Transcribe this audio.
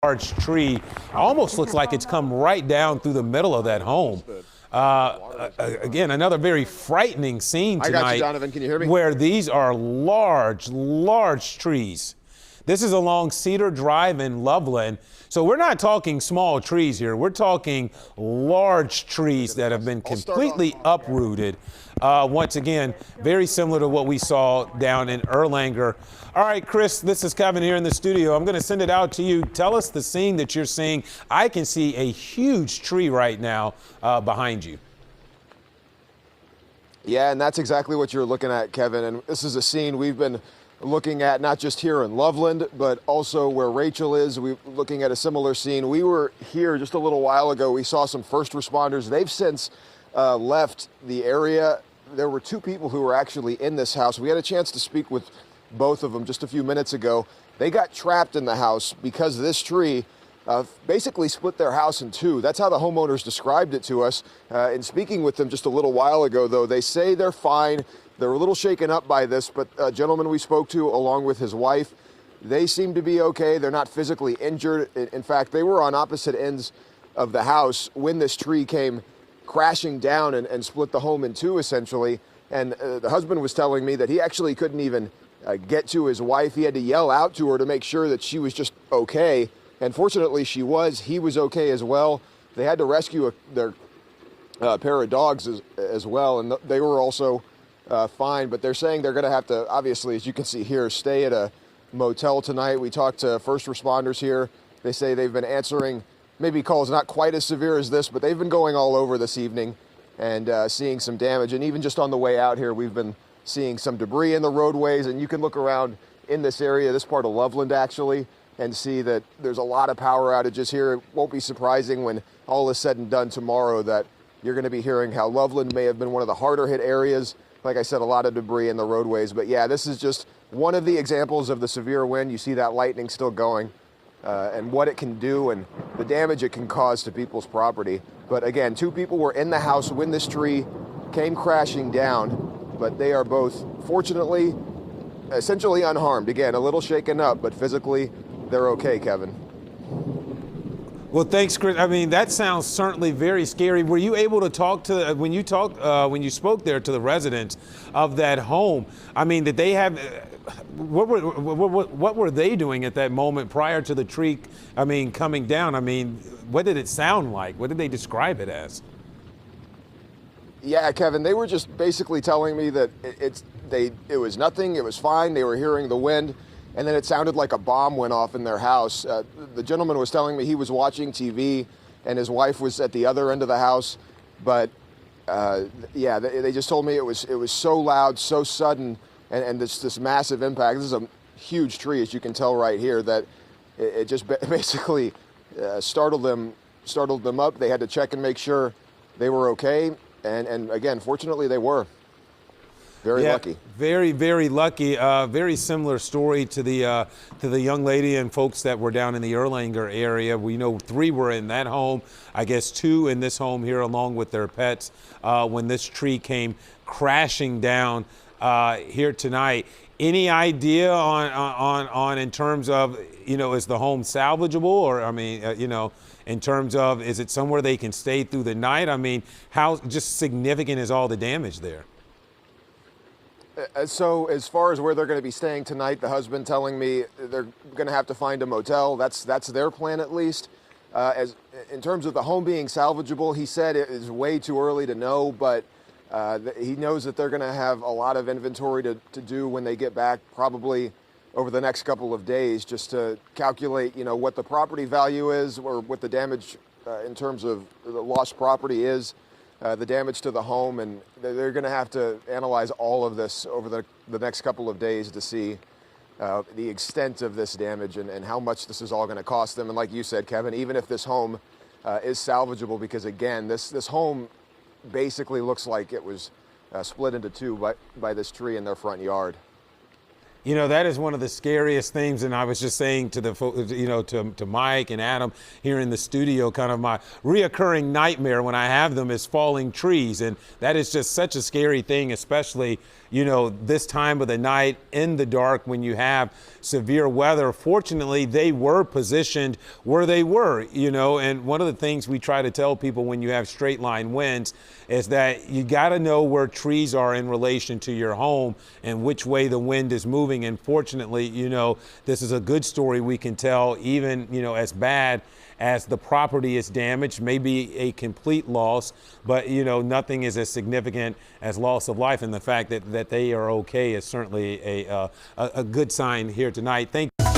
large tree. Almost looks like it's come right down through the middle of that home. Again, another very frightening scene tonight. I got you, Donovan. Can you hear me? Where these are large trees. This is along Cedar Drive in Loveland. So we're not talking small trees here. We're talking large trees that have been completely uprooted. Once again, very similar to what we saw down in Erlanger. All right, Chris, this is Kevin here in the studio. I'm going to send it out to you. Tell us the scene that you're seeing. I can see a huge tree right now behind you. Yeah, and that's exactly what you're looking at, Kevin. And this is a scene we've been looking at not just here in Loveland, but also where Rachel is. We're looking at a similar scene. We were here just a little while ago. We saw some first responders. They've since left the area. There were two people who were actually in this house. We had a chance to speak with both of them just a few minutes ago. They got trapped in the house because this tree basically split their house in two. That's how the homeowners described it to us. In speaking with them just a little while ago, though, they say they're fine. They're a little shaken up by this, but a gentleman we spoke to, along with his wife, they seem to be okay. They're not physically injured. In fact, they were on opposite ends of the house when this tree came crashing down and split the home in two, essentially. And the husband was telling me that he actually couldn't even get to his wife. He had to yell out to her to make sure that she was just okay. And fortunately, she was. He was okay as well. They had to rescue their pair of dogs as well, and they were also fine. But they're saying they're going to have to, obviously, as you can see here, stay at a motel tonight. We talked to first responders here. They say they've been answering maybe calls not quite as severe as this, but they've been going all over this evening and seeing some damage. And even just on the way out here, we've been seeing some debris in the roadways. And you can look around in this area, this part of Loveland actually, and see that there's a lot of power outages here. It won't be surprising when all is said and done tomorrow that you're going to be hearing how Loveland may have been one of the harder hit areas. Like I said, a lot of debris in the roadways. But yeah, this is just one of the examples of the severe wind. You see that lightning still going and what it can do and the damage it can cause to people's property. But again, two people were in the house when this tree came crashing down, but they are both, fortunately, essentially unharmed. Again, a little shaken up, but physically, they're okay, Kevin. Well, thanks, Chris. I mean, that sounds certainly very scary. Were you able to talk to when you spoke there to the residents of that home? I mean, did they have what were they doing at that moment prior to the tree? I mean, coming down. I mean, what did it sound like? What did they describe it as? Yeah, Kevin, they were just basically telling me that it was nothing. It was fine. They were hearing the wind. And then it sounded like a bomb went off in their house. The gentleman was telling me he was watching TV and his wife was at the other end of the house. But yeah, they just told me it was so loud, so sudden, and this massive impact. This is a huge tree, as you can tell right here, that it just basically startled them up. They had to check and make sure they were okay. And again, fortunately, they were. Very lucky. Very, very lucky. Very similar story to the young lady and folks that were down in the Erlanger area. We know 3 were in that home. I guess 2 in this home here, along with their pets, when this tree came crashing down here tonight. Any idea on in terms of, is the home salvageable, or I mean, in terms of, is it somewhere they can stay through the night? I mean, how just significant is all the damage there? So as far as where they're going to be staying tonight, the husband telling me they're going to have to find a motel. That's their plan, at least. As in terms of the home being salvageable, he said it is way too early to know, but he knows that they're going to have a lot of inventory to do when they get back, probably over the next couple of days, just to calculate, what the property value is or what the damage in terms of the lost property is. The damage to the home, and they're going to have to analyze all of this over the next couple of days to see the extent of this damage and how much this is all going to cost them. And like you said, Kevin, even if this home is salvageable, because again, this home basically looks like it was split into 2 by this tree in their front yard. You know, that is one of the scariest things. And I was just saying to the, to Mike and Adam here in the studio, kind of my reoccurring nightmare when I have them is falling trees. And that is just such a scary thing, especially, this time of the night in the dark when you have severe weather. Fortunately, they were positioned where they were, and one of the things we try to tell people when you have straight line winds is that you got to know where trees are in relation to your home and which way the wind is moving. And fortunately, this is a good story we can tell, even, as bad as the property is damaged, maybe a complete loss, but nothing is as significant as loss of life. And the fact that they are okay is certainly a good sign here tonight. Thank you.